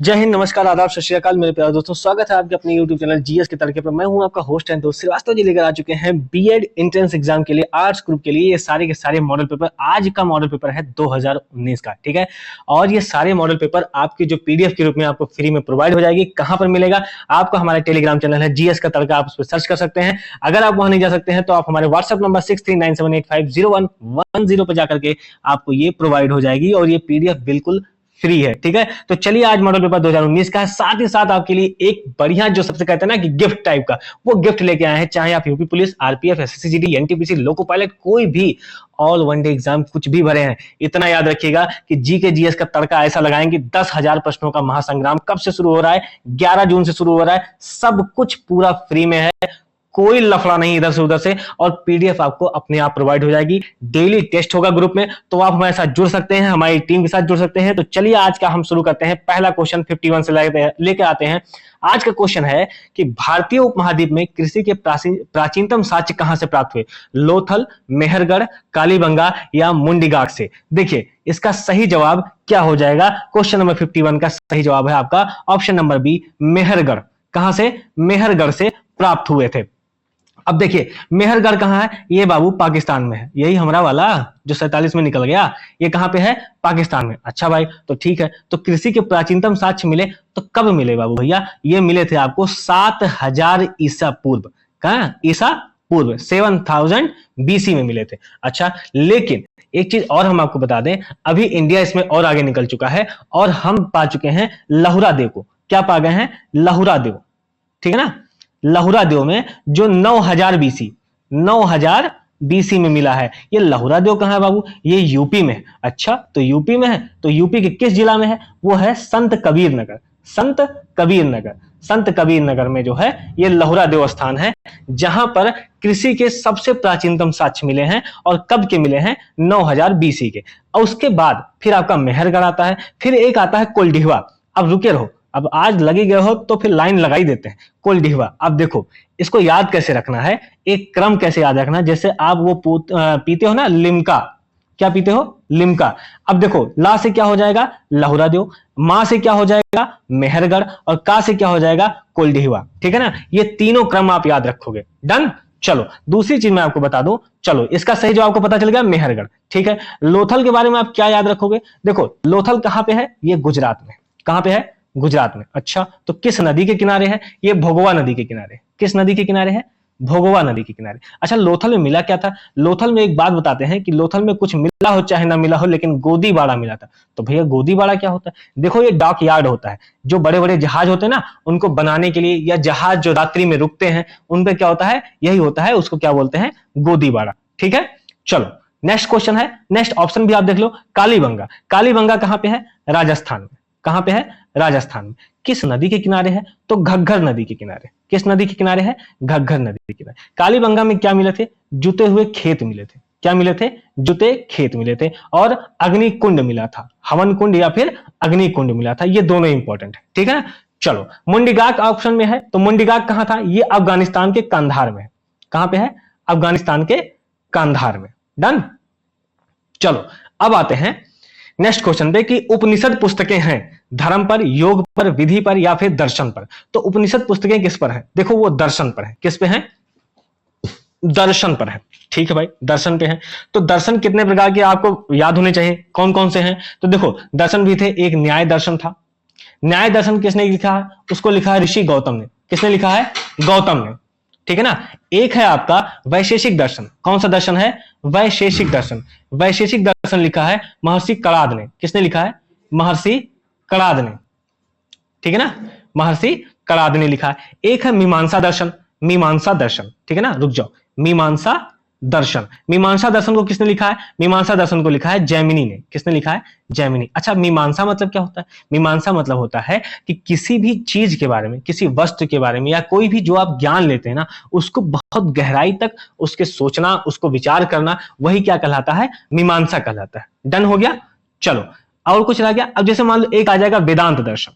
जय हिंद, नमस्कार, आदाब, सत श्री अकाल मेरे प्यारे दोस्तों। स्वागत है आपके अपने YouTube चैनल जीएस के तड़के पर। मैं हूं आपका होस्ट एंड दोस्त श्रीवास्तव जी। लेकर आ चुके हैं बीएड एंट्रेंस एग्जाम के लिए आर्ट्स ग्रुप के लिए ये सारे के सारे मॉडल पेपर। आज का मॉडल पेपर है 2019 का, ठीक है। और ये सारे मॉडल पेपर आपके जो पीडीएफ के रूप में आपको फ्री में प्रोवाइड हो जाएगी। कहां पर मिलेगा आपको? हमारा टेलीग्राम चैनल है जीएस का तड़का, आप उस पर सर्च कर सकते हैं। अगर आप वहां नहीं जा सकते हैं तो आप हमारे व्हाट्सएप नंबर 6397850110 पर जाकर के आपको ये प्रोवाइड हो जाएगी और ये पीडीएफ बिल्कुल फ्री है, ठीक है। तो चलिए, आज मॉडल पेपर 2019 का है। साथ ही साथ आपके लिए एक बढ़िया, जो सबसे कहते हैं ना कि गिफ्ट टाइप का, वो गिफ्ट लेके आए हैं। चाहे आप UP police, RPF, SSC, NTPC, loco pilot, कोई भी ऑल वन डे एग्जाम कुछ भी भरे हैं, इतना याद रखिएगा कि जी के जीएस का तड़का ऐसा लगाएंगे। 10,000 प्रश्नों का महासंग्राम कब से शुरू हो रहा है? 11 जून से शुरू हो रहा है। सब कुछ पूरा फ्री में है, कोई लफड़ा नहीं इधर से उधर से, और पीडीएफ आपको अपने आप प्रोवाइड हो जाएगी। डेली टेस्ट होगा ग्रुप में, तो आप हमारे साथ जुड़ सकते हैं, हमारी टीम के साथ जुड़ सकते हैं। तो चलिए, आज का हम शुरू करते हैं। पहला क्वेश्चन 51 से लेकर आते हैं। आज का क्वेश्चन है कि भारतीय उपमहाद्वीप में कृषि के प्राचीनतम साक्ष्य कहां से प्राप्त हुए? लोथल, मेहरगढ़, कालीबंगा या मुंडीगाग से? देखिए, इसका सही जवाब क्या हो जाएगा? क्वेश्चन नंबर 51 का सही जवाब है आपका ऑप्शन नंबर बी, मेहरगढ़। कहां से? मेहरगढ़ से प्राप्त हुए थे। अब देखिए, मेहरगढ़ कहां है? ये बाबू पाकिस्तान में है। यही हमारा वाला जो 47 में निकल गया, ये कहां पे है? पाकिस्तान में। अच्छा भाई, तो ठीक है। तो कृषि के प्राचीनतम साक्ष्य मिले तो कब मिले बाबू भैया? ये मिले थे आपको 7000 ईसा पूर्व। कहां? ईसा पूर्व 7000 बीसी में मिले थे। अच्छा, लेकिन एक चीज और हम आपको बता दें, अभी इंडिया इसमें और आगे निकल चुका है और हम पा चुके हैं लहुरा देव को। क्या पा गए हैं? लहुरा देव, ठीक है ना। लहुरा देव में जो 9000 बीसी में मिला है। ये लहुरा देव कहां है बाबू? ये यूपी में है। अच्छा, तो यूपी में है, तो यूपी के किस जिला में है? वो है संत कबीर नगर। संत कबीर नगर, संत कबीर नगर में जो है ये लहुरा देव स्थान है, जहां पर कृषि के सबसे प्राचीनतम साक्ष्य मिले हैं। और कब के मिले हैं? 9000 बीसी के। और उसके बाद फिर आपका मेहरगढ़ आता है, फिर एक आता है कोल्डिहवा। अब रुके रहो, अब आज लगे गए हो तो फिर लाइन लगा ही देते हैं। कोल्डिहवा, अब देखो इसको याद कैसे रखना है, एक क्रम कैसे याद रखना है। जैसे आप वो पीते हो ना लिम्का, क्या पीते हो? लिम्का। अब देखो, ला से क्या हो जाएगा? लहुरा देव, मां से क्या हो जाएगा? मेहरगढ़, और का से क्या हो जाएगा? कोल्डिहवा, ठीक है ना। ये तीनों क्रम आप याद रखोगे। डन। चलो, दूसरी चीज मैं आपको बता दूं। चलो, इसका सही जवाब आपको पता चल गया, मेहरगढ़, ठीक है। लोथल के बारे में आप क्या याद रखोगे? देखो, लोथल कहां पे है? ये गुजरात में। कहां पे है? गुजरात में। अच्छा, तो किस नदी के किनारे है? ये भोगवा नदी के किनारे। किस नदी के किनारे है? भोगवा नदी के किनारे। अच्छा, लोथल में मिला क्या था? लोथल में एक बात बताते हैं कि लोथल में कुछ मिला हो चाहे ना मिला हो, लेकिन गोदी बाड़ा मिला था। तो भैया, गोदी बाड़ा क्या होता है? देखो, ये डॉक यार्ड होता है। जो बड़े बड़े जहाज होते हैं ना, उनको बनाने के लिए, या जहाज जो रात्रि में रुकते हैं, उन पे क्या होता है? यही होता है। उसको क्या बोलते हैं? गोदी बाड़ा, ठीक है। चलो, नेक्स्ट क्वेश्चन है। नेक्स्ट ऑप्शन भी आप देख लो, कालीबंगा। कालीबंगा कहां पे है? राजस्थान में। कहां पे है? राजस्थान में। किस नदी के किनारे है? तो घग्गर नदी के किनारे। किस नदी के किनारे है? घग्गर नदी के किनारे। कालीबंगा में क्या मिले थे? जुते हुए खेत मिले थे। क्या मिले थे? जुते खेत मिले थे। और अग्नि कुंड मिला था। हवन कुंड या फिर अग्नि कुंड मिला था। ये दोनों इंपॉर्टेंट है, ठीक है ना। चलो, मुंडीगाग ऑप्शन में है, तो मुंडीगाग कहां था? ये अफगानिस्तान के कंधार में। कहां पे है? अफगानिस्तान के कंधार में। डन। चलो, अब आते हैं नेक्स्ट क्वेश्चन पे कि उपनिषद पुस्तकें हैं धर्म पर, योग पर, विधि पर या फिर दर्शन पर। तो उपनिषद पुस्तकें किस पर है? देखो, वो दर्शन पर है। किस पे है? दर्शन पर है, ठीक है भाई, दर्शन पे है। तो दर्शन कितने प्रकार के आपको याद होने चाहिए? कौन कौन से हैं? तो देखो, दर्शन भी थे। एक न्याय दर्शन था। न्याय दर्शन किसने लिखा है? उसको लिखा है ऋषि गौतम ने। किसने लिखा है? गौतम ने, ठीक है ना। एक है आपका वैशेषिक दर्शन। कौन सा दर्शन है? वैशेषिक दर्शन। वैशेषिक दर्शन लिखा है महर्षि कणाद ने। किसने लिखा है? महर्षि कणाद ने, ठीक है ना। महर्षि कणाद ने लिखा है। एक है मीमांसा दर्शन। मीमांसा दर्शन, ठीक है ना। रुक जाओ, मीमांसा दर्शन। मीमांसा दर्शन को किसने लिखा है? मीमांसा दर्शन को लिखा है जैमिनी ने। किसने लिखा है? जैमिनी। अच्छा, मीमांसा मतलब क्या होता है? मीमांसा मतलब होता है कि किसी भी चीज के बारे में, किसी वस्तु के बारे में, या कोई भी जो आप ज्ञान लेते हैं ना, उसको बहुत गहराई तक उसके सोचना, उसको विचार करना, वही क्या कहलाता है? मीमांसा कहलाता है। डन हो गया। चलो, और कुछ रह गया। अब जैसे मान लो एक आ जाएगा वेदांत दर्शन।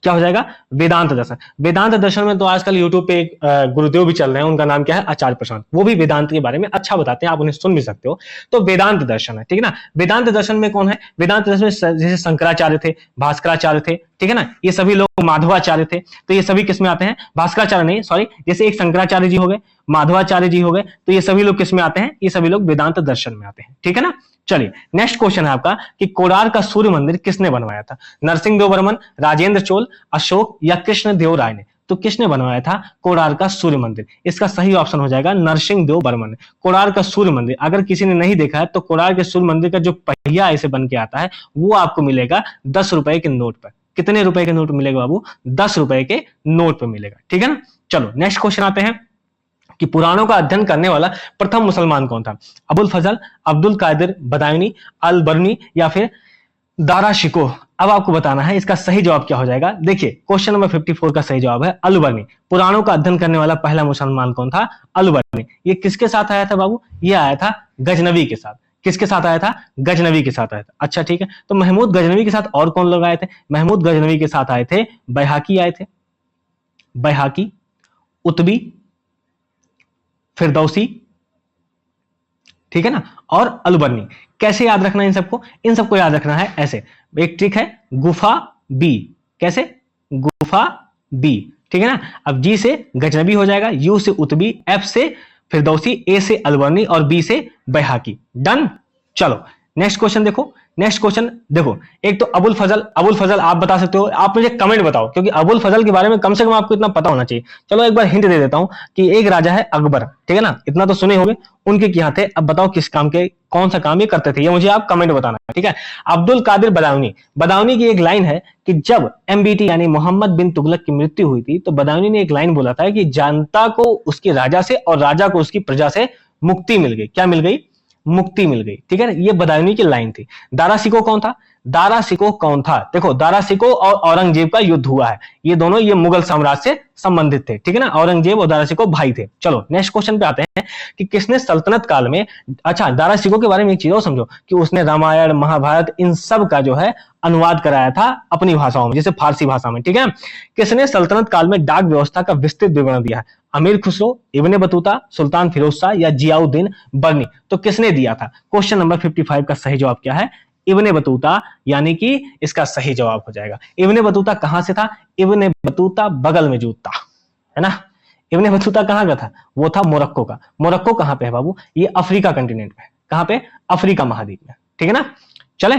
क्या हो जाएगा? वेदांत दर्शन। वेदांत दर्शन में तो आजकल यूट्यूब पे एक गुरुदेव भी चल रहे हैं, उनका नाम क्या है? आचार्य प्रशांत। वो भी वेदांत के बारे में अच्छा बताते हैं, आप उन्हें सुन भी सकते हो। तो वेदांत दर्शन है, ठीक है ना। वेदांत दर्शन में कौन है? वेदांत दर्शन में जैसे शंकराचार्य थे, भास्कराचार्य थे, ठीक है ना, ये सभी लोग माधवाचार्य थे। तो ये सभी किस में आते हैं? भास्कराचार्य नहीं, सॉरी, जैसे एक शंकराचार्य जी हो गए, माधवाचार्य जी हो गए, तो ये सभी लोग किस में आते हैं? ये सभी लोग वेदांत दर्शन में आते हैं, ठीक है ना। चलिए नेक्स्ट क्वेश्चन है आपका कि कोणार्क का सूर्य मंदिर किसने बनवाया था? नरसिंह देव बर्मन, राजेंद्र चोल, अशोक या कृष्ण देव राय ने? तो किसने बनवाया था कोणार्क का सूर्य मंदिर? इसका सही ऑप्शन हो जाएगा नरसिंह देव बर्मन ने। कोणार्क का सूर्य मंदिर अगर किसी ने नहीं देखा है तो कोणार्क के सूर्य मंदिर का जो पहिया ऐसे बन के आता है वो आपको मिलेगा 10 रुपए के नोट पर। कितने रुपए के नोट मिलेगा बाबू? 10 रुपए के नोट पर मिलेगा, ठीक है ना। चलो नेक्स्ट क्वेश्चन आते हैं कि पुराणों का अध्ययन करने वाला प्रथम मुसलमान कौन था? अबुल फजल, अब्दुल कादिर बदायूनी, अल बरनी या फिर दारा शिकोह? अब आपको बताना है इसका सही जवाब क्या हो जाएगा। देखिए क्वेश्चन नंबर 54 का सही जवाब है अल बरनी। पुराणों का अध्ययन करने वाला पहला मुसलमान कौन था? अल बरनी। ये किसके साथ आया था बाबू? ये आया था गजनवी के साथ। किसके साथ आया था? गजनवी के साथ आया था। अच्छा ठीक है, तो महमूद गजनवी के साथ और कौन लोग आए थे? महमूद गजनवी के साथ आए थे बैहाकी आए थे, बैहाकी, उतबी, फिरदौसी, ठीक है ना, और अलबरनी। कैसे याद रखना है इन सबको? इन सबको याद रखना है ऐसे, एक ट्रिक है गुफा बी। कैसे? गुफा बी, ठीक है ना। अब जी से गजनबी हो जाएगा, यू से उतबी, एफ से फिरदौसी, ए से अलबरनी और बी से बैहाकी। डन। चलो नेक्स्ट क्वेश्चन देखो। नेक्स्ट क्वेश्चन देखो, एक तो अबुल फजल, अबुल फजल आप बता सकते हो, आप मुझे कमेंट बताओ, क्योंकि अबुल फजल के बारे में कम से कम आपको इतना पता होना चाहिए। चलो एक बार हिंट दे देता हूं कि एक राजा है अकबर, ठीक है ना, इतना तो सुने होंगे, उनके क्या थे? अब बताओ किस काम के, कौन सा काम ये करते थे, ये मुझे आप कमेंट बताना है, ठीक है। अब्दुल कादिर बदायूनी, बदायूनी की एक लाइन है कि जब एमबीटी यानी मोहम्मद बिन तुगलक की मृत्यु हुई थी तो बदायूनी ने एक लाइन बोला था कि जनता को उसके राजा से और राजा को उसकी प्रजा से मुक्ति मिल गई। क्या मिल गई? मुक्ति मिल गई, ठीक है ना। ये बदायूनी की लाइन थी। दारा शिकोह कौन था? दारा शिकोह कौन था? देखो दारा शिकोह और औरंगजेब का युद्ध हुआ है, ये दोनों ये मुगल साम्राज्य से संबंधित थे, ठीक है ना। औरंगजेब और दारा शिकोह भाई थे। चलो नेक्स्ट क्वेश्चन पे आते हैं कि किसने सल्तनत काल में, अच्छा दारा शिकोह के बारे में एक चीज और समझो कि उसने रामायण, महाभारत, इन सब का जो है अनुवाद कराया था अपनी भाषाओं में, जैसे फारसी भाषा में, ठीक है। किसने सल्तनत काल में डाक व्यवस्था का विस्तृत विवरण दिया है? अमीर खुसरो, इब्ने बतूता, सुल्तान फिरोज शाह या जियाउद्दीन बर्नी? तो किसने दिया था? क्वेश्चन नंबर 55 का सही जवाब क्या है? इब्ने बतूता, यानी कि इसका सही जवाब हो जाएगा। इब्ने बतूता कहां से था? इब्ने बतूता बगल में जूता है ना। इब्ने बतूता कहां का था? वो था मोरक्को का। मोरक्को कहां पे है बाबू? ये अफ्रीका कंटिनेंट में। कहां पे? अफ्रीका महाद्वीप में, ठीक है ना। चले,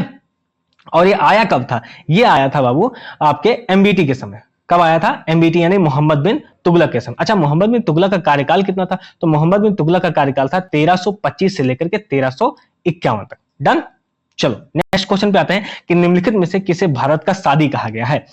और ये आया कब था? ये आया था बाबू आपके एमबीटी के समय। कब आया था? एमबीटी यानी मोहम्मद बिन तुगलक के समय। अच्छा मोहम्मद बिन तुगलक का कार्यकाल कितना था? तो मोहम्मद बिन तुगलक का कार्यकाल था 1325 से लेकर के 1351 तक। डन। चलो नेक्स्ट क्वेश्चन पे आते हैं कि निम्नलिखित में से किसे भारत का सादी कहा गया है?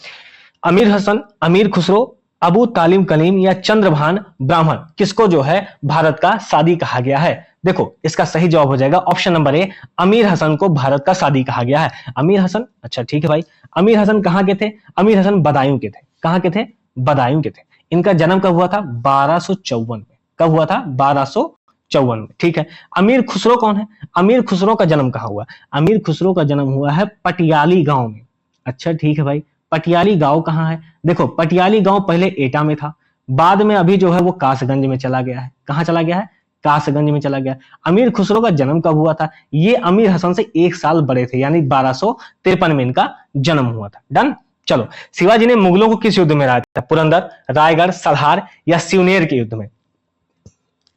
अमीर हसन, अमीर खुसरो, अबू तालिम कलीम या चंद्रभान ब्राह्मण? किसको जो है भारत का सादी कहा गया है? देखो इसका सही जवाब हो जाएगा ऑप्शन नंबर ए, अमीर हसन को भारत का सादी कहा गया है। अमीर हसन, अच्छा ठीक है भाई, अमीर हसन कहां के थे? अमीर हसन बदायूं के थे। कहां के थे? बदायूं के थे। इनका जन्म कब हुआ था? 1254 में। कब हुआ था? 1254 में, ठीक है। अमीर खुसरो कौन है? अमीर खुसरो का जन्म कहां हुआ? अमीर खुसरो का जन्म हुआ है पटियाली गांव में। अच्छा ठीक है भाई, पटियाली गांव कहां है? देखो पटियाली गांव पहले एटा में था, बाद में अभी जो है वो कासगंज में चला गया है। कहां चला गया है? कासगंज में चला गया। अमीर खुसरो का जन्म कब हुआ था? ये अमीर हसन से 1 साल बड़े थे, यानी 1253 में इनका जन्म हुआ था। डन। चलो शिवाजी ने मुगलों को किस युद्ध में हराया था? पुरंदर, रायगढ़, सलहार या सिवनेर के युद्ध में?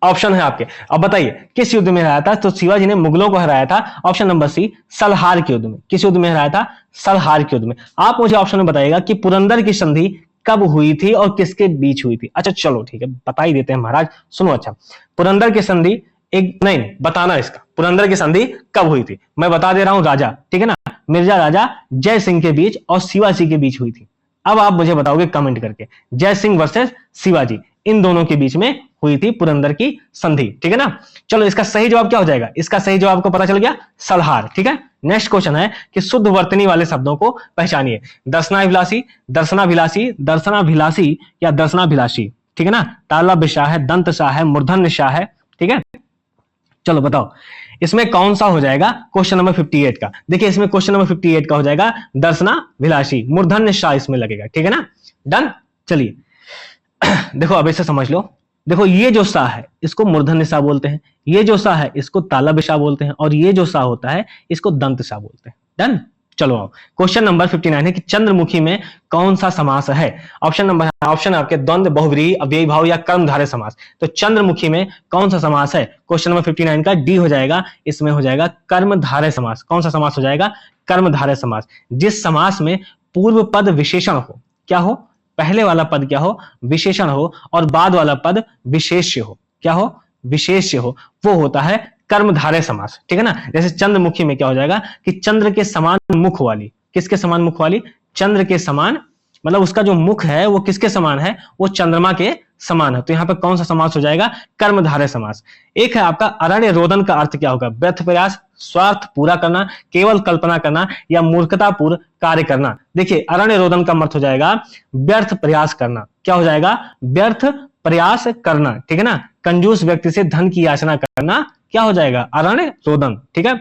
ऑप्शन है आपके, अब बताइए किस युद्ध में हराया था? तो शिवाजी ने मुगलों को हराया था ऑप्शन नंबर सी, सलहार के युद्ध में। किस युद्ध में हराया था? सलहार के युद्ध में। आप मुझे ऑप्शन में बताइएगा कि पुरंदर की संधि कब हुई थी और किसके बीच हुई थी? अच्छा चलो ठीक है, बता ही देते हैं महाराज, सुनो। अच्छा पुरंदर की संधि, एक नहीं बताना इसका, पुरंदर की संधि कब हुई थी? मैं बता दे रहा हूं, राजा, ठीक है ना, मिर्जा राजा जय सिंह के बीच और शिवाजी के बीच हुई थी। अब आप मुझे बताओगे कमेंट करके, जय सिंह वर्सेस शिवाजी, इन दोनों के बीच में हुई थी पुरंदर की संधि, ठीक है ना। चलो इसका सही जवाब क्या हो जाएगा? इसका सही जवाब को पता चल गया, सलहार, ठीक है। नेक्स्ट क्वेश्चन है कि शुद्ध वर्तनी वाले शब्दों को पहचानिए। दर्शनाभिलाषी, दर्शनाभिलाषी, दर्शनाभिलाषी या दर्शनाभिलाषी, ठीक है ना। तालब शाह है, दंत शाह है, मूर्धन्य शाह है, ठीक है। चलो बताओ इसमें कौन सा हो जाएगा क्वेश्चन नंबर 58 का? देखिए इसमें क्वेश्चन नंबर 58 का हो जाएगा दर्शनाभिलाषी, मूर्धन्य शाह इसमें लगेगा, ठीक है ना। डन। चलिए देखो अब इसे समझ लो। देखो ये जो सा है इसको मूर्धन्य सा बोलते हैं, ये जो सा है इसको तालव्य सा बोलते हैं, और ये जो सा होता है इसको दंत सा बोलते हैं। डन। चलो आओ क्वेश्चन नंबर 59 है कि चंद्रमुखी में कौन सा समास है? ऑप्शन आपके द्वंद्व, बहुव्रीहि, अव्ययी भाव या कर्मधारय समास। तो चंद्रमुखी में कौन सा समास है? क्वेश्चन नंबर 59 का डी हो जाएगा, इसमें हो जाएगा कर्मधारय समास। कौन सा समास हो जाएगा? कर्मधारय समास। जिस समास में पूर्व पद विशेषण हो, क्या हो? पहले वाला पद क्या हो? विशेषण हो, और बाद वाला पद विशेष्य हो। क्या हो? विशेष्य हो, वो होता है कर्मधारय समास, ठीक है ना। जैसे चंद्रमुखी में क्या हो जाएगा कि चंद्र के समान मुख वाली, किसके समान मुख वाली? चंद्र के समान, मतलब उसका जो मुख है वो किसके समान है? वो चंद्रमा के समान है। तो यहां पर कौन सा समास हो जाएगा? कर्मधारय समास। एक है आपका अरण्य रोदन का अर्थ क्या होगा? व्यर्थ प्रयास, स्वार्थ पूरा करना, केवल कल्पना करना या मूर्खतापूर्ण कार्य करना। देखिए अरण्य रोदन का अर्थ हो जाएगा व्यर्थ प्रयास करना। क्या हो जाएगा? व्यर्थ प्रयास करना, ठीक है ना। कंजूस व्यक्ति से धन की याचना करना क्या हो जाएगा? अरण्य रोदन, ठीक है।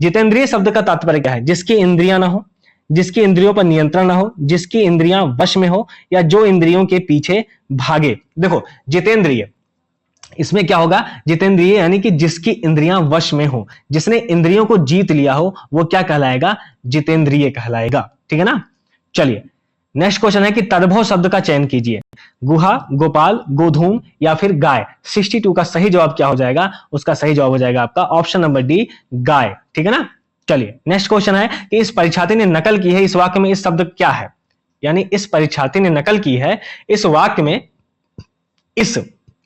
जितेंद्रिय शब्द का तात्पर्य क्या है? जिसकी इंद्रियां ना हो, जिसकी इंद्रियों पर नियंत्रण ना हो, जिसकी इंद्रियां वश में हो, या जो इंद्रियों के पीछे भागे। देखो जितेंद्रिय, इसमें क्या होगा? जितेंद्रिय यानी कि जिसकी इंद्रियां वश में हो, जिसने इंद्रियों को जीत लिया हो, वो क्या कहलाएगा? जितेंद्रिय कहलाएगा, ठीक है ना। चलिए नेक्स्ट क्वेश्चन है कि तद्भव शब्द का चयन कीजिए। गुहा, गोपाल, गोधूम या फिर गाय। 62 का सही जवाब क्या हो जाएगा? उसका सही जवाब हो जाएगा आपका ऑप्शन नंबर डी, गाय, ठीक है ना। चलिए नेक्स्ट क्वेश्चन है कि इस परीक्षार्थी ने नकल की है, इस वाक्य में इस शब्द क्या है? यानी इस परीक्षार्थी ने नकल की है, इस वाक्य में इस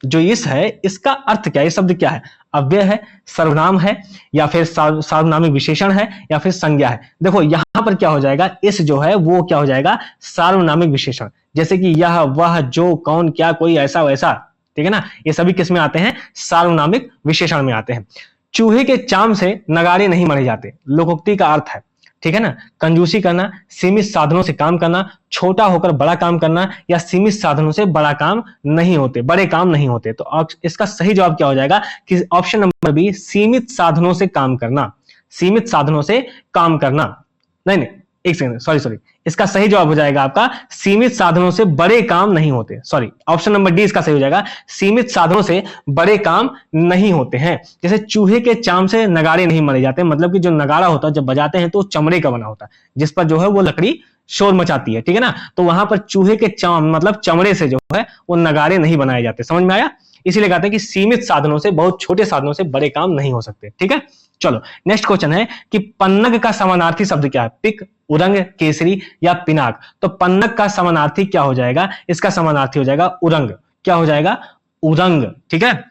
जो इस है इसका अर्थ क्या है? ये शब्द क्या है? अव्यय है, सर्वनाम है, या फिर सार्वनामिक विशेषण है, या फिर संज्ञा है। देखो यहां पर क्या हो जाएगा? इस जो है वो क्या हो जाएगा? सार्वनामिक विशेषण। जैसे कि यह, वह, जो, कौन, क्या, कोई, ऐसा, वैसा, ठीक है ना। ये सभी किस में आते हैं? सार्वनामिक विशेषण में आते हैं। चूहे के चाम से नगाड़े नहीं मढ़े जाते, लोकोक्ति का अर्थ है, ठीक है ना। कंजूसी करना, सीमित साधनों से काम करना, छोटा होकर बड़ा काम करना, या सीमित साधनों से बड़ा काम नहीं होते, बड़े काम नहीं होते। तो इसका सही जवाब क्या हो जाएगा कि ऑप्शन नंबर बी, सीमित साधनों से काम करना। सीमित साधनों से काम करना, नहीं, एक सेकंड, सॉरी, इसका सही जवाब हो जाएगा आपका सीमित साधनों से बड़े काम नहीं होते। सॉरी, ऑप्शन नंबर डी इसका सही हो जाएगा, सीमित साधनों से बड़े काम नहीं होते हैं। जैसे चूहे के चाम से नगाड़े नहीं मरे जाते, मतलब कि जो नगाड़ा होता है जब बजाते हैं तो चमड़े का बना होता है, जिस पर जो है वो लकड़ी शोर मचाती है, ठीक है ना। तो वहां पर चूहे के चाम मतलब चमड़े से जो है वो नगाड़े नहीं बनाए जाते। समझ में आया? इसीलिए कहते हैं कि सीमित साधनों से, बहुत छोटे साधनों से बड़े काम नहीं हो सकते, ठीक है। चलो नेक्स्ट क्वेश्चन है कि पन्नग का समानार्थी शब्द क्या है? पिक, उरंग, केसरी या पिनाक। तो पन्नग का समानार्थी क्या हो जाएगा? इसका समानार्थी हो जाएगा उरंग। क्या हो जाएगा? उरंग, ठीक है।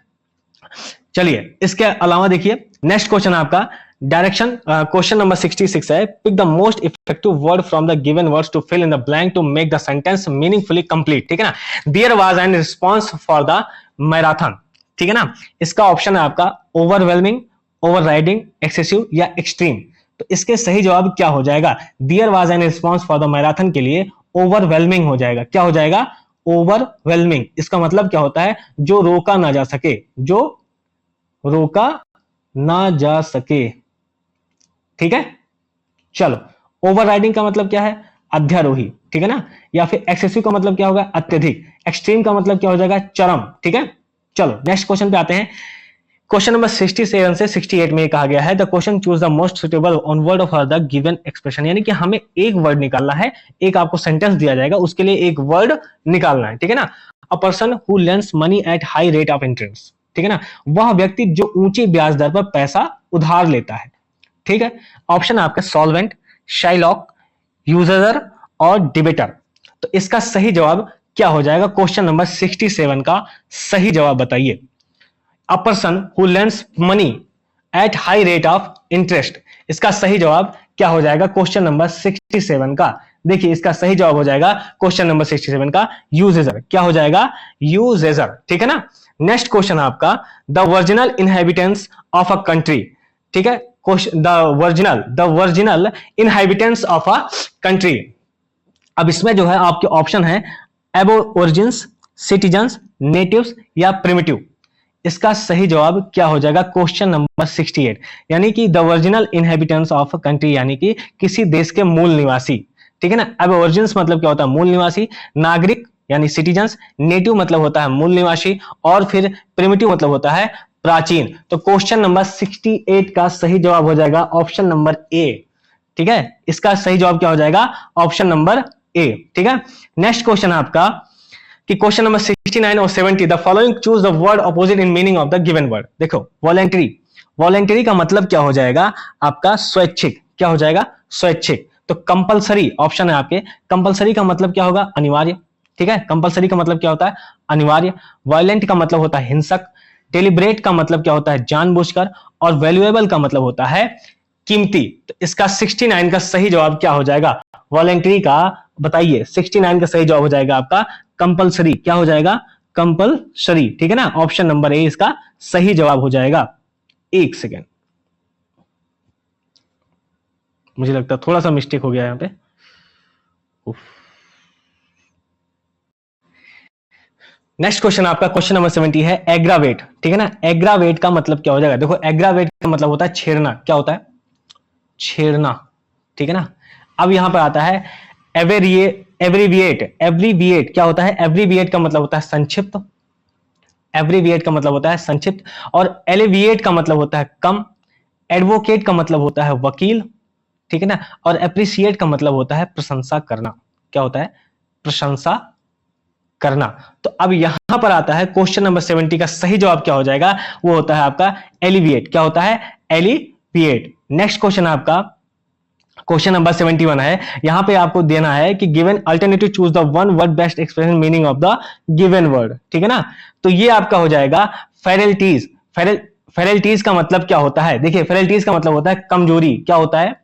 चलिए इसके अलावा देखिए नेक्स्ट क्वेश्चन आपका डायरेक्शन, क्वेश्चन नंबर 66 है, pick the most effective word from the given words to fill in the blank to make the sentence meaningfully complete, ठीक है ना। There was an response for the marathon, ठीक है ना। इसका option है आपका ओवरवेलमिंग, ओवरराइडिंग, एक्सेसिव या एक्सट्रीम। तो इसके सही जवाब क्या हो जाएगा? There was an response for the marathon के लिए ओवरवेलमिंग हो जाएगा। क्या हो जाएगा? ओवरवेलमिंग। इसका मतलब क्या होता है? जो रोका ना जा सके, जो रोका ना जा सके, ठीक है। चलो ओवरराइडिंग का मतलब क्या है? अध्यारोही, ठीक है ना। या फिर एक्सेसिव का मतलब क्या होगा? अत्यधिक। एक्सट्रीम का मतलब क्या हो जाएगा? चरम, ठीक है। चलो नेक्स्ट क्वेश्चन पे आते हैं। क्वेश्चन नंबर 67 से 68 में कहा गया है the question choose the most suitable on word of the given expression, यानी कि हमें एक वर्ड निकालना है, एक आपको सेंटेंस दिया जाएगा, उसके लिए एक वर्ड निकालना है, ठीक है ना। A person who lends money at high rate of interest, ठीक है ना। वह व्यक्ति जो ऊंची ब्याज दर पर पैसा उधार लेता है, ठीक है। ऑप्शन है आपका सॉल्वेंट, शाइलॉक, यूजर और डिबेटर। तो इसका सही जवाब क्या हो जाएगा? क्वेश्चन नंबर 67 का सही जवाब बताइए। A person who lends money at high rate of interest, इसका सही जवाब क्या हो जाएगा? क्वेश्चन नंबर 67 का। देखिए इसका सही जवाब हो जाएगा क्वेश्चन नंबर 67 का यूजेजर। क्या हो जाएगा? यूजेजर, ठीक है ना। नेक्स्ट क्वेश्चन आपका the original inhabitants of a country, ठीक है। The original inhabitants of a country. अब इसमें जो है आपके ऑप्शन है एबोरिजिन्स, सिटीजन्स, नेटिव्स या प्रिमिटिव। इसका सही जवाब क्या हो जाएगा? क्वेश्चन नंबर 68, यानी कि the original inhabitants of country, यानी कि किसी देश के मूल निवासी, ठीक है ना। अब ओरिजिन्स मतलब क्या होता है? मूल निवासी। नागरिक यानी सिटीजन्स। नेटिव मतलब होता है मूल निवासी। और फिर प्रिमिटिव मतलब होता है प्राचीन। तो क्वेश्चन नंबर 68 का सही जवाब हो जाएगा ऑप्शन नंबर ए, ठीक है। इसका सही जवाब क्या हो जाएगा? ऑप्शन नंबर ए, ठीक है। नेक्स्ट क्वेश्चन है आपका कि क्वेश्चन नंबर 69 और 70, the following choose the word opposite in meaning of the given word. देखो, वॉलेंट्री, वॉलेंट्री का मतलब क्या हो जाएगा आपका? स्वैच्छिक। क्या हो जाएगा? स्वैच्छिक। तो कंपलसरी ऑप्शन है आपके। कंपलसरी का मतलब क्या होगा? अनिवार्य, ठीक है। कंपलसरी का मतलब क्या होता है? अनिवार्य। वायलेंट का मतलब होता है हिंसक। डेलिब्रेट का मतलब क्या होता है? जानबूझकर। और वैल्यूएबल का मतलब होता है कीमती। तो इसका 69 का सही जवाब क्या हो जाएगा? वॉलेंट्री का बताइए। 69 का सही जवाब हो जाएगा आपका कंपलसरी। क्या हो जाएगा? कंपलसरी, ठीक है ना। ऑप्शन नंबर ए इसका सही जवाब हो जाएगा। एक सेकेंड, मुझे लगता है थोड़ा सा मिस्टेक हो गया यहां पे। उफ। नेक्स्ट क्वेश्चन आपका क्वेश्चन नंबर 70 है एग्रावेट, ठीक है ना। एग्रावेट का मतलब क्या हो जाएगा? देखो, एग्रावेट का मतलब होता है छेड़ना। क्या होता है? छेड़ना, ठीक है ना। अब यहां पर आता है एब्रीविएट। एब्रीविएट क्या होता है? एब्रीविएट का मतलब होता है संक्षिप्त। एब्रीविएट का मतलब होता है संक्षिप्त। और एलिविएट का मतलब होता है कम। एडवोकेट का मतलब होता है वकील, ठीक है ना। और एप्रिसिएट का मतलब होता है प्रशंसा करना। क्या होता है? प्रशंसा करना। तो अब यहां पर आता है क्वेश्चन नंबर 70 का सही जवाब क्या हो जाएगा? वो होता है आपका एलिविएट। क्या होता है? एलिविएट। नेक्स्ट क्वेश्चन आपका क्वेश्चन नंबर 71 है। यहां पे आपको देना है कि given alternative choose the one word best expression meaning of the given word, ठीक है ना। तो ये आपका हो जाएगा फेरल्टीज। फेरल्टीज का मतलब क्या होता है? देखिए, फेरल्टीज का मतलब होता है कमजोरी। क्या होता है?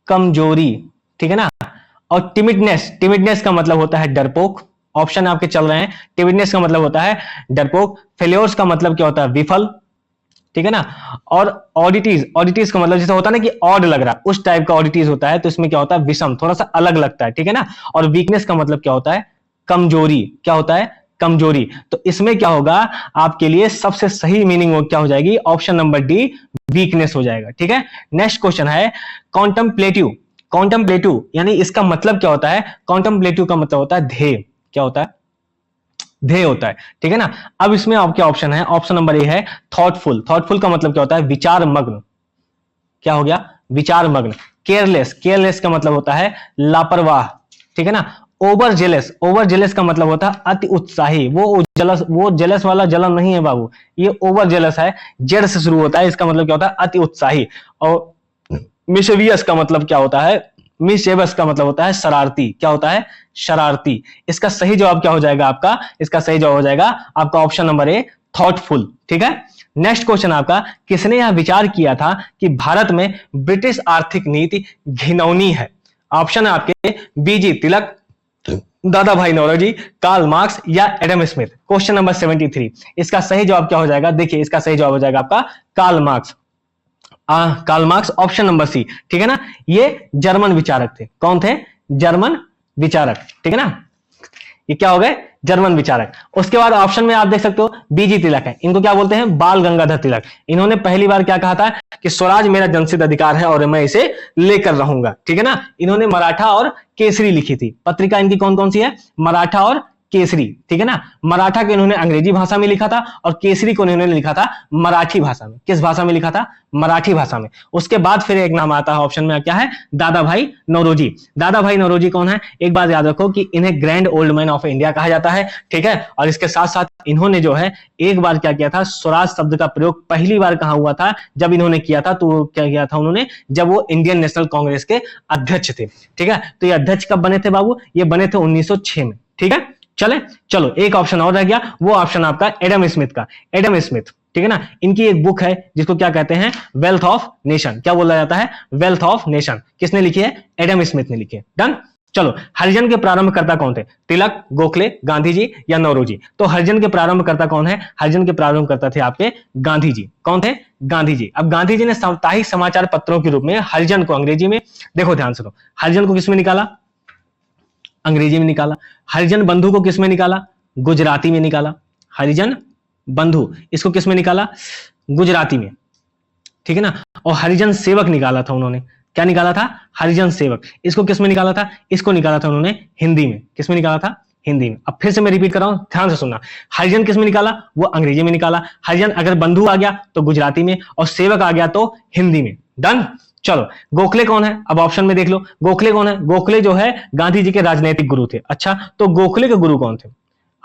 कमजोरी, ठीक है ना। और टिमिडनेस, टिमिडनेस का मतलब होता है डरपोक। ऑप्शन आपके चल रहे हैं। टिमिडनेस का मतलब होता है डरपोक। फेल्योर्स का मतलब क्या होता है? विफल, ठीक है ना। और ऑडिटीज, ऑडिटीज का मतलब जैसे होता है ना कि ऑड लग रहा, उस टाइप का ऑडिटीज होता है। तो इसमें क्या होता है? विषम, थोड़ा सा अलग लगता है, ठीक है ना। और वीकनेस का मतलब क्या होता है? कमजोरी। क्या होता है? कमजोरी। तो इसमें क्या होगा आपके लिए? सबसे सही मीनिंग क्या हो जाएगी? ऑप्शन नंबर डी, वीकनेस हो जाएगा, ठीक है। नेक्स्ट क्वेश्चन है कॉन्टम्पलेटिव। कॉन्टम्पलेटिव यानी इसका मतलब क्या होता है? कॉन्टम्पलेटिव का मतलब होता है ध्येय। क्या होता है? ध्येय होता है, ठीक है ना। अब इसमें आपके ऑप्शन है, ऑप्शन नंबर ए है थॉटफुल। थॉटफुल का मतलब क्या होता है? विचार मग्न। क्या हो गया? विचार मग्न। केयरलेस, केयरलेस का मतलब होता है लापरवाह, ठीक है ना। ओवर जेलस, ओवर जेलस का मतलब होता है अति उत्साही। वो जेलस वाला जलन नहीं है बाबू, ये ओवर जेलस है, जेड से शुरू होता है। इसका मतलब क्या होता है? अति उत्साही। और मिशवियस का मतलब क्या होता है? मिशेबस का मतलब होता है शरारती। क्या होता है? शरारती। इसका सही जवाब क्या हो जाएगा आपका? इसका सही जवाब हो जाएगा आपका ऑप्शन नंबर ए, थॉटफुल, ठीक है। नेक्स्ट क्वेश्चन आपका, किसने यह विचार किया था कि भारत में ब्रिटिश आर्थिक नीति घिनौनी है? ऑप्शन है आपके बीजी तिलक, दादा भाई नौरोजी, कार्ल मार्क्स या एडम स्मिथ। क्वेश्चन नंबर 73, इसका सही जवाब क्या हो जाएगा? देखिए, इसका सही जवाब हो जाएगा आपका Karl Marx. Karl Marx, option number C, ठीक है ना। ये जर्मन विचारक थे। कौन थे? जर्मन विचारक, ठीक है ना। ये क्या हो गए? जर्मन विचारक। उसके बाद ऑप्शन में आप देख सकते हो बीजी तिलक है। इनको क्या बोलते हैं? बाल गंगाधर तिलक। इन्होंने पहली बार क्या कहा था कि स्वराज मेरा जनसित अधिकार है और मैं इसे लेकर रहूंगा, ठीक है ना। इन्होंने मराठा और केसरी लिखी थी। पत्रिका इनकी कौन कौन सी है? मराठा और केसरी, ठीक है ना। मराठा को इन्होंने अंग्रेजी भाषा में लिखा था और केसरी को इन्होंने लिखा था मराठी भाषा में। किस भाषा में लिखा था? मराठी भाषा में। उसके बाद फिर एक नाम आता है ऑप्शन में, क्या है? दादा भाई नौरोजी। दादा भाई नौरोजी कौन है? एक बात याद रखो कि इन्हें grand old man of India कहा जाता है, ठीक है। और इसके साथ साथ इन्होंने जो है एक बार क्या किया था? स्वराज शब्द का प्रयोग पहली बार कहां हुआ था? जब इन्होंने किया था तो क्या किया था उन्होंने? जब वो इंडियन नेशनल कांग्रेस के अध्यक्ष थे, ठीक है। तो ये अध्यक्ष कब बने थे बाबू? ये बने थे 1906 में, ठीक है। चलो एक ऑप्शन और रह गया, वो ऑप्शन आपका एडम स्मिथ का। एडम स्मिथ, ठीक है ना। इनकी एक बुक है जिसको क्या कहते हैं? Wealth of nation. क्या बोला जाता है? Wealth of nation. किसने लिखी है? एडम स्मिथ ने लिखी है। डन। चलो, हरिजन के प्रारंभकर्ता कौन थे? तिलक, गोखले, गांधी जी या नौरोजी? तो हरिजन के प्रारंभकर्ता कौन है? हरिजन के प्रारंभकर्ता थे आपके गांधी जी। कौन थे? गांधी जी। अब गांधी जी ने साप्ताहिक समाचार पत्रों के रूप में हरिजन को अंग्रेजी में, देखो ध्यान सुनो, हरिजन को किसमें निकाला? अंग्रेजी में निकाला। हरिजन बंधु को किसमें निकाला? गुजराती में निकाला। हरिजन बंधु, इसको किस में निकाला? गुजराती में, ठीक है ना। और हरिजन सेवक निकाला था उन्होंने, क्या निकाला था? हरिजन सेवक। इसको किस में निकाला था? इसको निकाला था उन्होंने हिंदी में। किस में निकाला था? हिंदी में। अब फिर से मैं रिपीट कर रहा हूं, ध्यान से सुनना। हरिजन किस में निकाला? वो अंग्रेजी में निकाला। हरिजन अगर बंधु आ गया तो गुजराती में, और सेवक आ गया तो हिंदी में। डन। चलो, गोखले कौन है? अब ऑप्शन में देख लो, गोखले कौन है? गोखले जो है गांधी जी के राजनीतिक गुरु थे। अच्छा, तो गोखले के गुरु कौन थे?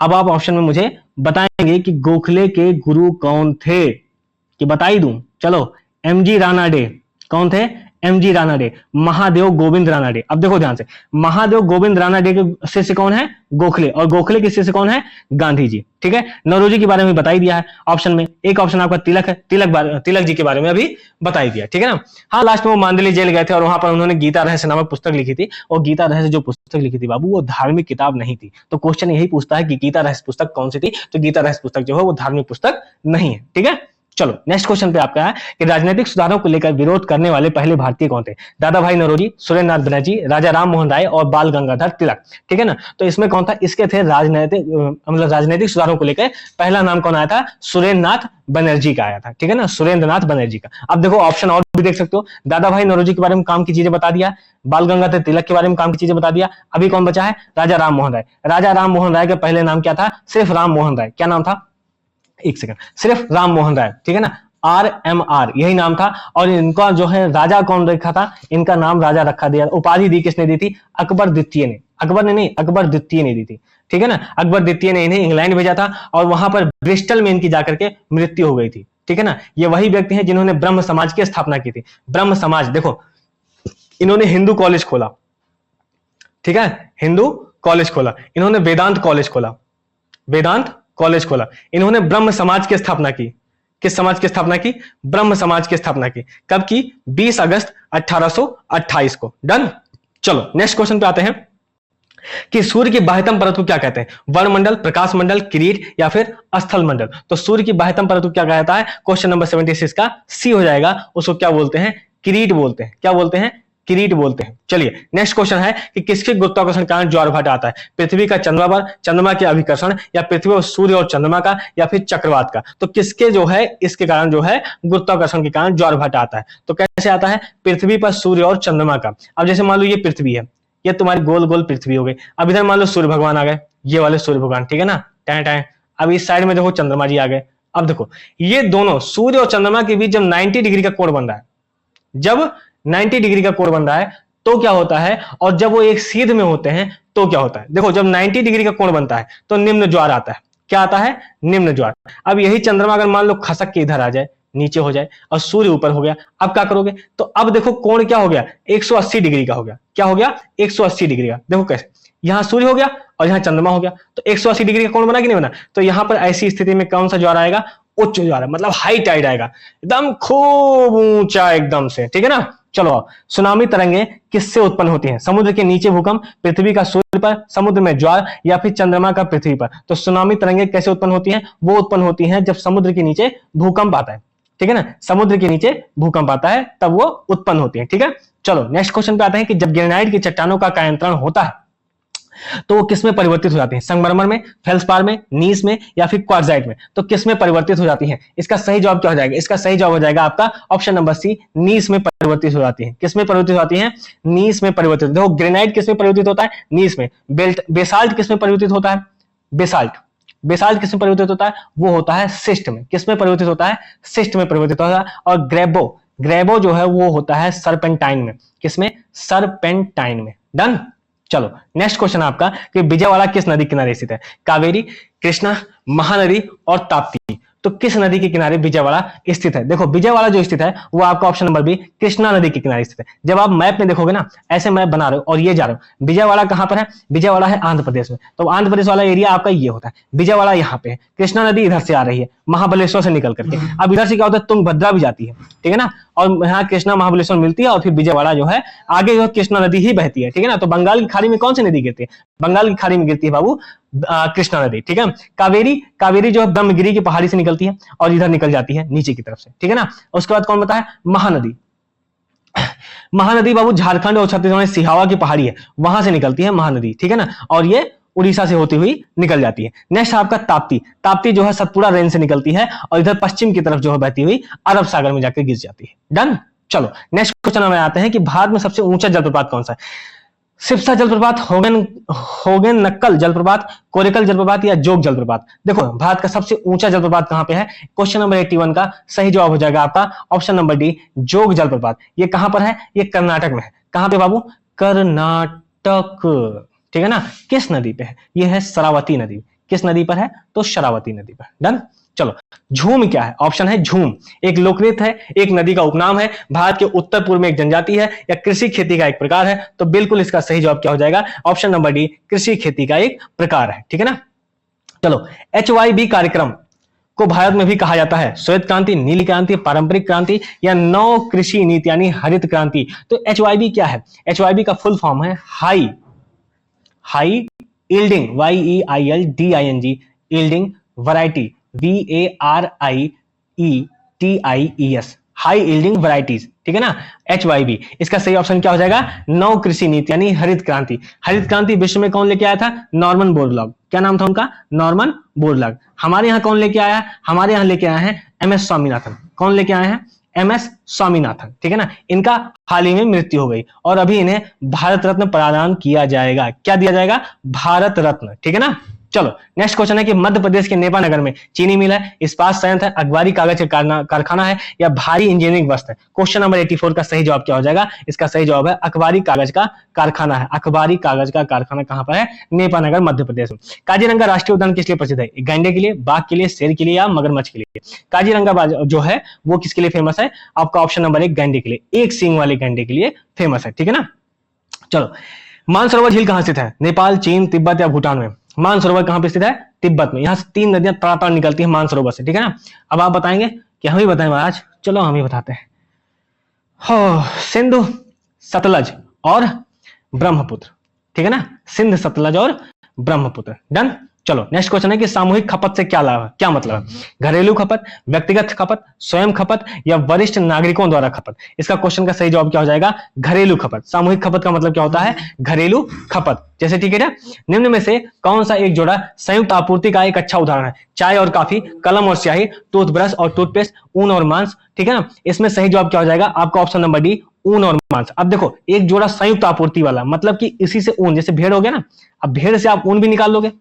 अब आप ऑप्शन में मुझे बताएंगे कि गोखले के गुरु कौन थे, कि बता ही दूं? चलो, एमजी रानाडे। कौन थे? एमजी रानाडे, महादेव गोविंद रानाडे। अब देखो ध्यान से, महादेव गोविंद रानाडे के शिष्य कौन है? गोखले। और गोखले के शिष्य कौन है? गांधी जी। ठीक है, नौरोजी के बारे में बता ही दिया है ऑप्शन में। एक ऑप्शन आपका तिलक है, तिलक जी के बारे में अभी बता ही दिया, ठीक है ना। हाँ, लास्ट में वो मांडली जेल गए थे और वहां पर उन्होंने गीता रहस्य नामक पुस्तक लिखी थी। और गीता रहस्य जो पुस्तक लिखी थी बाबू, वो धार्मिक किताब नहीं थी। तो क्वेश्चन यही पूछता है कि गीता रहस्य पुस्तक कौन सी थी? तो गीता रहस्य पुस्तक जो है वो धार्मिक पुस्तक नहीं है, ठीक है। चलो, नेक्स्ट क्वेश्चन पे आपका है कि राजनीतिक सुधारों को लेकर विरोध करने वाले पहले भारतीय कौन थे? दादा भाई नौरोजी, सुरेंद्र नाथ बनर्जी, राजा राम मोहन राय और बाल गंगाधर तिलक, ठीक है ना। तो इसमें कौन था? इसके थे राजनीतिक सुधारों को लेकर पहला नाम कौन आया था? सुरेंद्र नाथ बनर्जी का आया था, ठीक है ना, सुरेंद्र नाथ बनर्जी का। अब देखो ऑप्शन और भी देख सकते हो, दादा भाई नौरोजी के बारे में काम की चीजें बता दिया, बाल गंगाधर तिलक के बारे में काम की चीजें बता दिया। अभी कौन बचा है? राजा राम मोहन राय। राजा राम मोहन राय का पहले नाम क्या था? सिर्फ राम मोहन राय। क्या नाम था? एक सेकंड, सिर्फ राम मोहन राय, ठीक है ना, RMR यही नाम था। और इनका जो है राजा कौन रखा था? इनका नाम राजा रखा दिया। उपाधि दी किसने दी थी? अकबर द्वितीय ने। अकबर ने नहीं, अकबर द्वितीय ने दी थी, ठीक है ना। अकबर द्वितीय ने इन्हें इंग्लैंड भेजा था और वहां पर ब्रिस्टल में इनकी जाकर के मृत्यु हो गई थी, ठीक है ना। ये वही व्यक्ति हैं जिन्होंने ब्रह्म समाज की स्थापना की थी। ब्रह्म समाज, देखो इन्होंने हिंदू कॉलेज खोला, ठीक है, हिंदू कॉलेज खोला, इन्होंने वेदांत कॉलेज खोला, वेदांत कॉलेज खोला, इन्होंने ब्रह्म समाज की स्थापना की। किस समाज की स्थापना की? ब्रह्म समाज की स्थापना की। कब की? 20 अगस्त 1828 को। डन। चलो, नेक्स्ट क्वेश्चन पे आते हैं कि सूर्य की बाह्यतम परत को क्या कहते हैं? वर्णमंडल, प्रकाश मंडल, किरीट या फिर स्थल मंडल? तो सूर्य की बाह्यतम परत को क्या कहता है? क्वेश्चन नंबर 76 का सी हो जाएगा। उसको क्या बोलते हैं? किरीट बोलते हैं। क्या बोलते हैं? किरीट बोलते हैं। चलिए, नेक्स्ट क्वेश्चन है कि किसके गुरुत्वाकर्षण के कारण ज्वारभाटा आता है? पृथ्वी का चंद्रमा पर, चंद्रमा के अभिकर्षण, या पृथ्वी और सूर्य और चंद्रमा का, या फिर चक्रवात का? तो किसके जो है इसके कारण जो है गुरुत्वाकर्षण के कारण ज्वारभाटा आता है? तो कैसे आता है? पृथ्वी पर, सूर्य और चंद्रमा का। अब जैसे मान लो ये पृथ्वी है, ये तुम्हारी गोल गोल पृथ्वी हो गई। अब इधर मान लो सूर्य भगवान आ गए, ये वाले सूर्य भगवान, ठीक है ना, टाइम टाइम। अब इस साइड में देखो चंद्रमा जी आ गए। अब देखो ये दोनों सूर्य और चंद्रमा के बीच जब 90 डिग्री का कोण बन रहा है, जब 90 डिग्री का कोण बन रहा है तो क्या होता है? और जब वो एक सीध में होते हैं तो क्या होता है? देखो, जब 90 डिग्री का कोण बनता है तो निम्न ज्वार आता है। क्या आता है? निम्न ज्वार। अब यही चंद्रमा अगर मान लो खसक के इधर आ जाए, नीचे हो जाए, और सूर्य ऊपर हो गया, अब क्या करोगे? तो अब देखो कोण क्या हो गया? 180 डिग्री का हो गया। क्या हो गया? 180 डिग्री का। देखो कैसे, यहां सूर्य हो गया और यहां चंद्रमा हो गया, तो 180 डिग्री का कोण बना कि नहीं बना? तो यहां पर ऐसी स्थिति में कौन सा ज्वार आएगा? उच्च ज्वार, मतलब हाई टाइड आएगा, एकदम खूब ऊंचा एकदम से, ठीक है ना। चलो, सुनामी तरंगे किससे उत्पन्न होती हैं? समुद्र के नीचे भूकंप, पृथ्वी का सूर्य पर, समुद्र में ज्वार, या फिर चंद्रमा का पृथ्वी पर? तो सुनामी तरंगे कैसे उत्पन्न होती हैं? वो उत्पन्न होती हैं जब समुद्र के नीचे भूकंप आता है, ठीक है ना, समुद्र के नीचे भूकंप आता है तब वो उत्पन्न होती है, ठीक है। चलो, नेक्स्ट क्वेश्चन पे आते हैं कि जब ग्रेनाइट की चट्टानों का कायांतरण होता है तो वो किस में परिवर्तित हो जाती हैं? संगमरमर में, फेल्सपार में, नीस में, या फिर क्वार्टजाइट में? तो किस में परिवर्तित हो जाती हैं? इसका सही जवाब क्या हो जाएगा? इसका सही जवाब हो जाएगा आपका ऑप्शन नंबर सी, नीस में परिवर्तित हो जाती है। किस में परिवर्तित हो जाती है? नीस में परिवर्तित। देखो, ग्रेनाइट किस में परिवर्तित होता है? नीस में। बेसाल्ट किस में परिवर्तित होता है? बेसाल्ट। बेसाल्ट किस में परिवर्तित होता है? वो होता है सिस्ट में। किस में परिवर्तित होता है? सिस्ट में परिवर्तित होता है। और ग्रेबो, ग्रेबो जो है वो होता है सरपेंटाइन में। किसमें? सरपेंटाइन में। डन। चलो, नेक्स्ट क्वेश्चन आपका कि विजयवाड़ा किस नदी किनारे स्थित है? कावेरी, कृष्णा, महानदी और ताप्ती? तो किस नदी के किनारे विजयवाड़ा स्थित है? देखो, विजयवाड़ा जो स्थित है वो आपका ऑप्शन नंबर बी, कृष्णा नदी के किनारे स्थित है। जब आप मैप में देखोगे ना, ऐसे मैप बना रहे हो और ये जा रहे हो, विजयवाड़ा कहां पर है? विजयवाड़ा है आंध्र प्रदेश में। तो आंध्र प्रदेश वाला एरिया आपका ये होता है, विजयवाड़ा यहाँ पे है, कृष्णा नदी इधर से आ रही है महाबलेश्वर से निकल करके। अब इधर से क्या होता है? तुंगभद्रा भी जाती है, ठीक है ना, और यहाँ कृष्णा महाबलेश्वर मिलती है और फिर विजयवाड़ा जो है आगे जो कृष्णा नदी ही बहती है, ठीक है ना। तो बंगाल की खाड़ी में कौन सी नदी गिरती है? बंगाल की खाड़ी में गिरती है बाबू कृष्णा नदी, ठीक है। कावेरी, कावेरी जो है ब्रह्मगिरी की पहाड़ी से निकलती है और इधर निकल जाती है नीचे की तरफ से, ठीक है ना। उसके बाद कौन बताया? महानदी। महानदी बाबू झारखंड और छत्तीसगढ़ में सिहावा की पहाड़ी है, वहां से निकलती है महानदी, ठीक है ना। और ये उड़ीसा से होती हुई निकल जाती है। नेक्स्ट आपका ताप्ती, ताप्ती जो है सतपुड़ा रेंज से निकलती है और इधर पश्चिम की तरफ जो है बहती हुई अरब सागर में जाकर गिर जाती है। डन। चलो नेक्स्ट क्वेश्चन में आते हैं कि भारत में सबसे ऊंचा जलप्रपात कौन सा है? सिप्सा जलप्रपात, होगेन नक्कल जलप्रपात, कोरेकल जलप्रपात या जोग जलप्रपात। देखो भारत का सबसे ऊंचा जलप्रपात कहां पे है? क्वेश्चन नंबर 81 का सही जवाब हो जाएगा आपका ऑप्शन नंबर डी, जोग जलप्रपात। ये कहां पर है? ये कर्नाटक में है। कहां पे बाबू? कर्नाटक, ठीक है ना। किस नदी पे है? ये है शरावती नदी। किस नदी पर है? तो शरावती नदी पर। डन। चलो झूम क्या है? ऑप्शन है झूम, एक लोकनृत्य है, एक नदी का उपनाम है, भारत के उत्तर पूर्व में एक जनजाति है या कृषि खेती का एक प्रकार है। तो बिल्कुल इसका सही जवाब क्या हो जाएगा? ऑप्शन नंबर डी, कृषि खेती का एक प्रकार है। ठीक है ना। चलो HYB कार्यक्रम को भारत में भी कहा जाता है श्वेत क्रांति, नीली क्रांति, पारंपरिक क्रांति या नौ कृषि नीति यानी हरित क्रांति। तो HYB क्या है? HYB का फुल फॉर्म है high yielding, YEILDING, yielding variety, VARIETIES, high yielding varieties. ठीक है ना, HYB। इसका सही ऑप्शन क्या हो जाएगा? नौ कृषि नीति यानी हरित क्रांति। हरित क्रांति विश्व में कौन लेके आया था? Norman Borlaug. क्या नाम था उनका? Norman Borlaug. हमारे यहाँ कौन लेके आया? हमारे यहाँ लेके आए हैं MS स्वामीनाथन। कौन लेके आए हैं? MS स्वामीनाथन। ठीक है ना। इनका हाल ही में मृत्यु हो गई और अभी इन्हें भारत रत्न प्रदान किया जाएगा। क्या दिया जाएगा? भारत रत्न। ठीक है ना। चलो नेक्स्ट क्वेश्चन है कि मध्य प्रदेश के नेपा नगर में चीनी मिल है, इस्पात संयंत्र है, अखबारी कागज का कारखाना है या भारी इंजीनियरिंग वस्त्र है। क्वेश्चन नंबर 84 का सही जवाब क्या हो जाएगा? इसका सही जवाब है अखबारी कागज का कारखाना है। अखबारी कागज का कारखाना कहां पर है? नेपा नगर, मध्य प्रदेश में। काजीरंगा राष्ट्रीय उद्यान किस लिए प्रसिद्ध है? गैंडे के लिए, बाघ के लिए, शेर के लिए या मगरमच्छ के लिए? काजीरंगा जो है वो किसके लिए फेमस है? आपका ऑप्शन नंबर 1 गैंडे के लिए, एक सींग वाले गैंडे के लिए फेमस है। ठीक है ना। चलो मानसरोवर झील कहां स्थित है? नेपाल, चीन, तिब्बत या भूटान में? मानसरोवर कहां पे स्थित है? तिब्बत में। यहां से 3 नदियां तड़ातड़ निकलती है मानसरोवर से। ठीक है ना। अब आप बताएंगे कि हम ही बताएं महाराज? चलो हम ही बताते हैं। हो, सिंधु, सतलज और ब्रह्मपुत्र। ठीक है ना, सिंध, सतलज और ब्रह्मपुत्र। डन। चलो नेक्स्ट क्वेश्चन है कि सामूहिक खपत से क्या लाभ है? क्या मतलब है? घरेलू खपत, व्यक्तिगत खपत, स्वयं खपत या वरिष्ठ नागरिकों द्वारा खपत? इसका क्वेश्चन का सही जवाब क्या हो जाएगा? घरेलू खपत। सामूहिक खपत का मतलब क्या होता है? घरेलू खपत। जैसे ठीक है ना, निम्न में से कौन सा एक जोड़ा संयुक्त आपूर्ति का एक अच्छा उदाहरण है? चाय और काफी, कलम और स्याही, टूथब्रश और टूथपेस्ट, ऊन और मांस। ठीक है ना। इसमें सही जवाब क्या हो जाएगा? आपका ऑप्शन नंबर डी, ऊन और मांस। अब देखो एक जोड़ा संयुक्त आपूर्ति वाला मतलब कि इसी से ऊन, जैसे भेड़ हो गया ना, अब भेड़ से आप ऊन भी निकाल लोगे।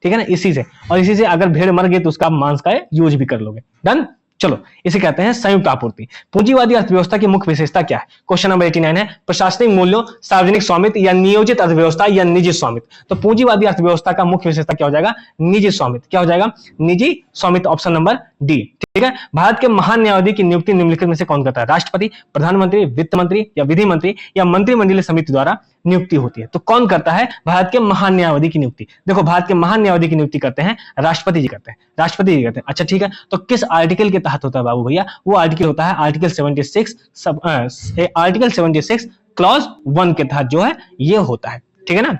ठीक है ना, इसी से, और इसी से अगर भेड़ मर गई तो उसका मांस का यूज भी कर लोगे। डन। चलो इसे कहते हैं संयुक्त आपूर्ति। पूंजीवादी अर्थव्यवस्था की मुख्य विशेषता क्या है? क्वेश्चन नंबर 89 है प्रशासनिक मूल्यों, सार्वजनिक स्वामित्व या नियोजित अर्थव्यवस्था या निजी स्वामित्व। तो पूंजीवादी अर्थव्यवस्था का मुख्य विशेषता क्या हो जाएगा? निजी स्वामित्व। क्या हो जाएगा? निजी स्वामित्व, ऑप्शन नंबर डी। ठीक है। भारत के महान न्यायाधीश की नियुक्ति निम्नलिखित में से कौन करता है? राष्ट्रपति, प्रधानमंत्री, वित्त मंत्री या विधि मंत्री या मंत्रिमंडलीय समिति द्वारा नियुक्ति होती है। तो कौन करता है भारत के महान न्यायाधीश की नियुक्ति? देखो भारत के महान न्यायाधीश की नियुक्ति करते हैं राष्ट्रपति जी करते हैं। राष्ट्रपति जी करते हैं। अच्छा ठीक है, तो किस आर्टिकल के तहत होता है बाबू भैया? वो आर्टिकल होता है आर्टिकल 76 आर्टिकल 76 क्लॉज 1 के तहत जो है ये होता है। ठीक है ना,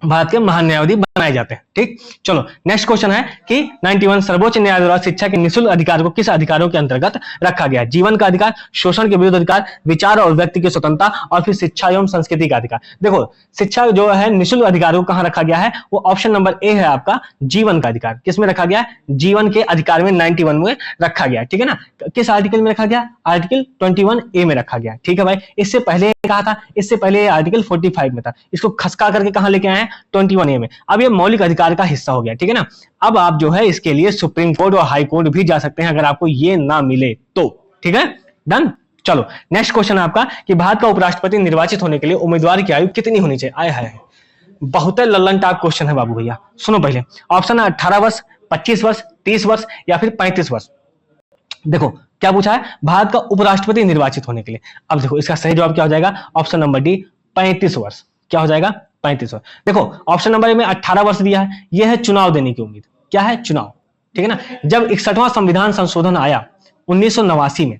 भारत के महान न्यायाधीश बनाए जाते हैं। ठीक। चलो नेक्स्ट क्वेश्चन है कि 91 सर्वोच्च न्यायालय द्वारा शिक्षा के निःशुल्क अधिकार को किस अधिकारों के अंतर्गत रखा गया? जीवन का अधिकार, शोषण के विरुद्ध अधिकार, विचार और व्यक्ति की स्वतंत्रता और फिर शिक्षा एवं संस्कृति का अधिकार। देखो शिक्षा जो है निःशुल्क अधिकार को कहां रखा गया है? वो ऑप्शन नंबर ए है आपका, जीवन का अधिकार। किसमें रखा गया? जीवन के अधिकार में 91 में रखा गया। ठीक है ना। किस आर्टिकल में रखा गया? आर्टिकल 21A में रखा गया। ठीक है भाई। इससे पहले कहा था, इससे पहले आर्टिकल 45 में था, इसको खसका करके कहां लेके आए हैं? 21A में। अब ये मौलिक अधिकार का हिस्सा हो गया। ठीक है ना। अब आप जो है इसके लिए सुप्रीम कोर्ट और हाई कोर्ट भी जा सकते हैं अगर आपको ये ना मिले तो। ठीक है। डन। चलो नेक्स्ट क्वेश्चन है आपका कि भारत का उपराष्ट्रपति निर्वाचित होने के लिए उम्मीदवार की आयु कितनी होनी चाहिए? आया है, बहुत लल्लन टाइप क्वेश्चन है बाबू भैया। सुनो पहले, ऑप्शन है 18 वर्ष, 25 वर्ष, 30 वर्ष या फिर 35 वर्ष। देखो क्या पूछा है? भारत का उपराष्ट्रपति निर्वाचित होने के लिए। अब देखो इसका सही जवाब क्या हो जाएगा? ऑप्शन नंबर डी, 35 वर्ष। क्या हो जाएगा? 35 वर्ष। देखो ऑप्शन नंबर में 18 वर्ष दिया है, यह है चुनाव देने की उम्मीद। क्या है? चुनाव। ठीक है ना। जब 61वां संविधान संशोधन आया 1989 में,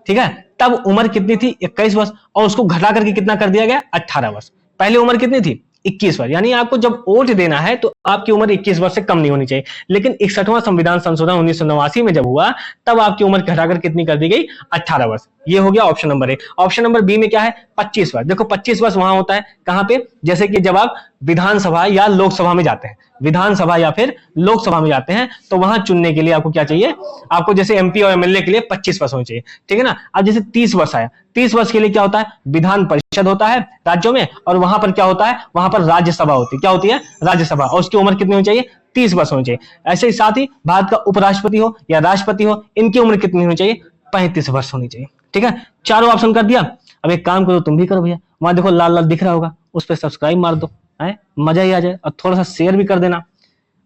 ठीक है, तब उम्र कितनी थी? 21 वर्ष, और उसको घटा करके कितना कर दिया गया? 18 वर्ष। पहले उम्र कितनी थी? 21 वर्ष, यानी आपको जब वोट देना है तो आपकी उम्र 21 वर्ष से कम नहीं होनी चाहिए। लेकिन 61वां संविधान संशोधन 1989 में जब हुआ तब आपकी उम्र घटाकर कितनी कर दी गई, 18 वर्ष। ये हो गया option number A. Option number B में क्या है, 25 वर्ष। देखो 25 वर्ष वहां होता है कहां पे, जैसे कि जब आप विधानसभा या लोकसभा में जाते हैं, विधानसभा या फिर लोकसभा में जाते हैं तो वहां चुनने के लिए आपको क्या चाहिए, आपको जैसे एमपी और एमएलए के लिए 25 वर्ष होनी चाहिए, ठीक है ना। अब जैसे 30 वर्ष आया, 30 वर्ष के लिए क्या होता है, विधान परिषद होता है राज्यों में, और वहां पर क्या होता है, वहां पर राज्यसभा होती है। क्या होती है, राज्यसभा, और उसकी उम्र कितनी होनी चाहिए, 30 वर्ष होनी चाहिए। ऐसे ही साथ ही भारत का उपराष्ट्रपति हो या राष्ट्रपति हो, इनकी उम्र कितनी होनी चाहिए, 35 वर्ष होनी चाहिए, ठीक है। चारों ऑप्शन कर दिया। अब एक काम करो, तुम भी करो भैया, वहां देखो लाल लाल दिख रहा होगा, उस पर सब्सक्राइब मार दो, है मजा ही आ जाए। और थोड़ा सा शेयर भी कर देना,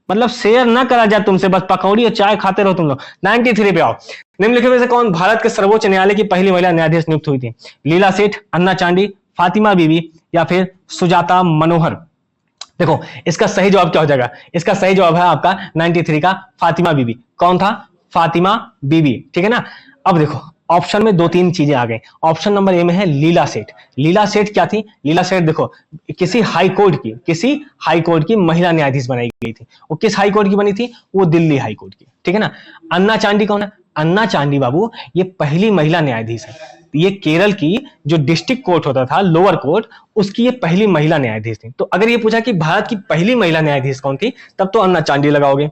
मतलब शेयर ना करा जाए तुमसे, बस पकौड़ी और चाय खाते रहो तुम लोग। 93 पे आओ। निम्नलिखित में से कौन भारत के सर्वोच्च न्यायालय की पहली महिला न्यायाधीश नियुक्त हुई थी, लीला सेठ, अन्ना चांडी, फातिमा बीबी या फिर सुजाता मनोहर। देखो इसका सही जवाब क्या हो जाएगा, इसका सही जवाब है आपका 93 का फातिमा बीबी। कौन था, फातिमा बीबी, ठीक है ना। अब देखो ऑप्शन में 2-3 चीजें आ गई। ऑप्शन नंबर ए में है लीला सेठ। लीला सेठ क्या थी, लीला सेठ देखो किसी हाई कोर्ट की महिला न्यायाधीश बनाई गई थी। वो किस हाई कोर्ट की बनी थी, वो दिल्ली हाई कोर्ट की, ठीक है ना। अन्ना चांडी कौन है, अन्ना चांडी बाबू ये पहली महिला न्यायाधीश है। ये केरल की जो डिस्ट्रिक्ट कोर्ट होता था, लोअर कोर्ट, उसकी ये पहली महिला न्यायाधीश थी। तो अगर ये पूछा कि भारत की पहली महिला न्यायाधीश कौन थी, तब तो अन्ना चांडी लगाओगे,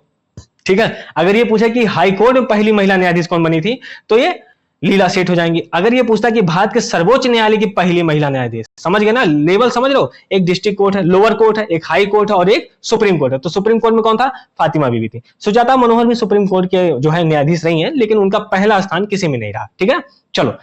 ठीक है। अगर ये पूछा कि हाई कोर्ट में पहली महिला न्यायाधीश कौन बनी थी, तो ये लीला सेठ हो जाएंगी। अगर ये पूछता कि भारत के सर्वोच्च न्यायालय की पहली महिला न्यायाधीश, समझ गए ना, लेवल समझ लो, एक डिस्ट्रिक्ट कोर्ट है, लोअर कोर्ट है, एक हाई कोर्ट है और एक सुप्रीम कोर्ट है। तो सुप्रीम कोर्ट में कौन था, फातिमा बीबी थी। सुजाता मनोहर भी सुप्रीम कोर्ट के जो है न्यायाधीश रही है, लेकिन उनका पहला स्थान किसी में नहीं रहा, ठीक है। चलो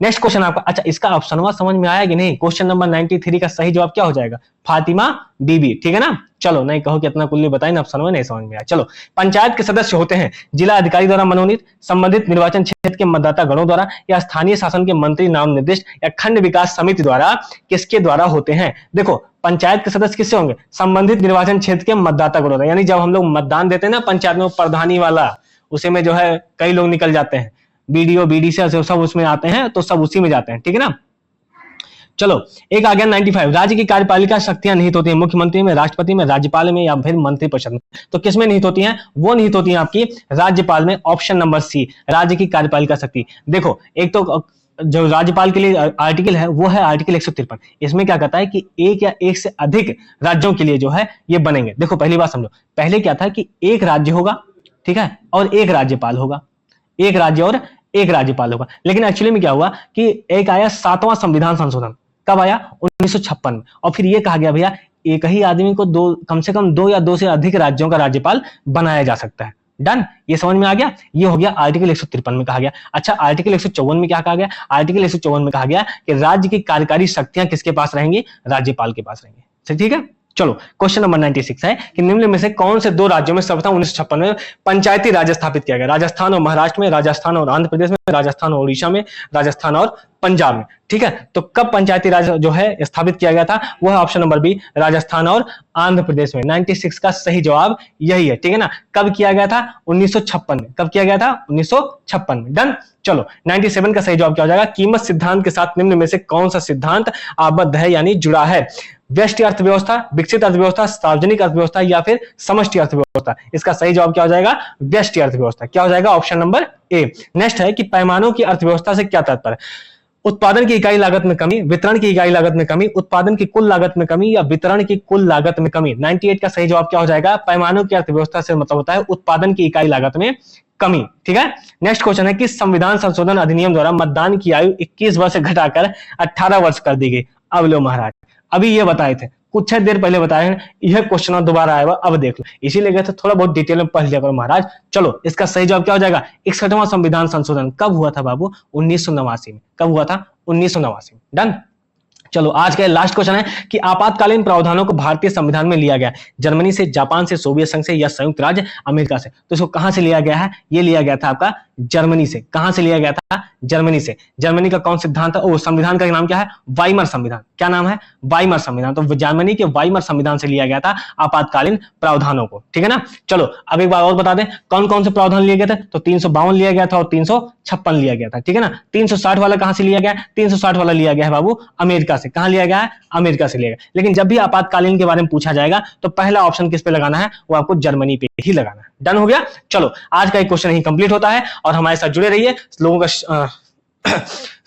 नेक्स्ट क्वेश्चन आपका, अच्छा इसका ऑप्शन समझ में आया कि नहीं। क्वेश्चन नंबर 93 का सही जवाब क्या हो जाएगा, फातिमा बीबी, ठीक है ना। चलो नहीं कहो कि इतना कुल्ली बताई ना, ऑप्शन में नहीं समझ में आया। चलो पंचायत के सदस्य होते हैं जिला अधिकारी द्वारा मनोनीत, संबंधित निर्वाचन क्षेत्र के मतदाता गणों द्वारा, या स्थानीय शासन के मंत्री नाम निर्दिष्ट, या खंड विकास समिति द्वारा, किसके द्वारा होते हैं। देखो पंचायत के सदस्य किससे होंगे, संबंधित निर्वाचन क्षेत्र के मतदाता गणों द्वारा। यानी जब हम लोग मतदान देते हैं ना पंचायत में, प्रधानी वाला, उसे में जो है कई लोग निकल जाते हैं, बीडीओ बीडीसी सब उसमें आते हैं, तो सब उसी में जाते हैं, ठीक है ना। चलो एक आ गया 95, राज्य की कार्यपालिका शक्तियां निहित होती हैं मुख्यमंत्री में, राष्ट्रपति में, राज्यपाल में या फिर मंत्रिपरिषद में। तो किसमें निहित होती हैं, वो निहित होती हैं आपकी राज्यपाल में। ऑप्शन नंबर सी, राज्य की कार्यपालिका शक्ति। देखो एक तो जो राज्यपाल के लिए आर्टिकल है वो है आर्टिकल 153। इसमें क्या कहता है कि एक या एक से अधिक राज्यों के लिए जो है ये बनेंगे। देखो पहली बात समझो, पहले क्या था कि एक राज्य होगा, ठीक है, और एक राज्यपाल होगा, एक राज्य और एक राज्यपाल होगा। लेकिन एक्चुअली में क्या हुआ कि एक आया 7वां संविधान संशोधन, कब आया, 1956 में, और फिर ये कहा गया भैया एक ही आदमी को कम से कम 2 या 2 से अधिक राज्यों का राज्यपाल बनाया जा सकता है। डन, ये समझ में आ गया। ये हो गया आर्टिकल 153 में कहा गया। अच्छा आर्टिकल 154 में क्या कहा गया, आर्टिकल 154 में कहा गया कि राज्य की कार्यकारी शक्तियां किसके पास रहेंगी, राज्यपाल के पास रहेंगी, ठीक है। चलो क्वेश्चन नंबर 96 है कि निम्न में से कौन से 2 राज्यों में सर्वप्रथम 1956 में पंचायती राज स्थापित किया गया, राजस्थान और महाराष्ट्र में, राजस्थान और आंध्र प्रदेश में, राजस्थान और उड़ीसा में, राजस्थान और पंजाब में, ठीक है। तो कब पंचायती राज जो है स्थापित किया गया था, वो है ऑप्शन नंबर बी, राजस्थान और आंध्र प्रदेश में। 96 का सही जवाब यही है, ठीक है ना। कब किया गया था, 1956 में। कब किया गया था, 1956 में। डन। चलो 97 का सही जवाब क्या हो जाएगा, कीमत सिद्धांत के साथ निम्न में से कौन सा सिद्धांत आबद्ध है यानी जुड़ा है, व्यष्टि अर्थव्यवस्था, विकसित अर्थव्यवस्था, सार्वजनिक अर्थव्यवस्था या फिर समष्टि अर्थव्यवस्था। इसका सही जवाब क्या हो जाएगा, व्यष्टि अर्थव्यवस्था। क्या हो जाएगा, ऑप्शन नंबर ए। नेक्स्ट है कि पैमानों की अर्थव्यवस्था से क्या तात्पर्य, उत्पादन की इकाई लागत में कमी, वितरण की इकाई लागत में कमी, उत्पादन की कुल लागत में कमी या वितरण की कुल लागत में कमी। 98 का सही जवाब क्या हो जाएगा, पैमानों की अर्थव्यवस्था से मतलब होता है उत्पादन की इकाई लागत में कमी, ठीक है। नेक्स्ट क्वेश्चन है कि संविधान संशोधन अधिनियम द्वारा मतदान की आयु 21 वर्ष से घटाकर 18 वर्ष कर दी गई। अब लो महाराज, अभी ये बताए थे, कुछ देर पहले बताए हैं, यह क्वेश्चन दोबारा आया, अब देख लो, इसीलिए गए थे थोड़ा बहुत डिटेल में पढ़ लिया करो महाराज। चलो इसका सही जवाब क्या हो जाएगा, 61वां संविधान संशोधन कब हुआ था बाबू, 1989 में। कब हुआ था, 1989 में। डन। चलो आज का लास्ट क्वेश्चन है कि आपातकालीन प्रावधानों को भारतीय संविधान में लिया गया जर्मनी से, जापान से, सोवियत संघ से या संयुक्त राज्य अमेरिका से। तो इसको कहां से लिया गया है, ये लिया गया था आपका जर्मनी से। कहां से लिया गया था, जर्मनी से। जर्मनी का कौन सिद्धांत था, ओ संविधान का नाम क्या है, वाइमर संविधान। क्या नाम है, वाइमर संविधान। तो जर्मनी के वाइमर संविधान से लिया गया था आपातकालीन प्रावधानों को, ठीक है ना। चलो अब एक बार और बता दें कौन कौन से प्रावधान लिए गए थे, तो 352 लिया गया था और 356 लिया गया था, ठीक है ना। 360 वाला कहां से लिया गया, 360 वाला लिया गया है बाबू अमेरिका से। से, कहां लिया गया है, अमेरिका से लिया गया। लेकिन जब भी आपातकालीन के बारे में पूछा जाएगा तो पहला ऑप्शन किस पे लगाना है, वो आपको जर्मनी पे ही लगाना है। डन हो गया। चलो आज का एक क्वेश्चन ही कंप्लीट होता है और हमारे साथ जुड़े रहिए, लोगों का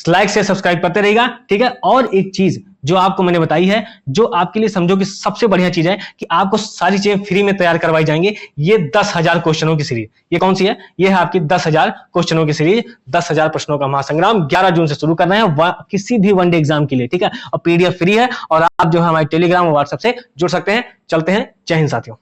लाइक से सब्सक्राइब करते रहेगा, ठीक है। और एक चीज जो आपको मैंने बताई है, जो आपके लिए समझो कि सबसे बढ़िया चीज है कि आपको सारी चीजें फ्री में तैयार करवाई जाएंगी। ये 10,000 क्वेश्चनों की सीरीज, ये कौन सी है, ये है आपकी 10,000 क्वेश्चनों की सीरीज, 10,000 प्रश्नों का महासंग्राम। 11 जून से शुरू कर रहे हैं किसी भी वनडे एग्जाम के लिए, ठीक है। और पीडीएफ फ्री है और आप जो है हमारे टेलीग्राम और व्हाट्सएप से जुड़ सकते हैं। चलते हैं, जय हिंद साथियों।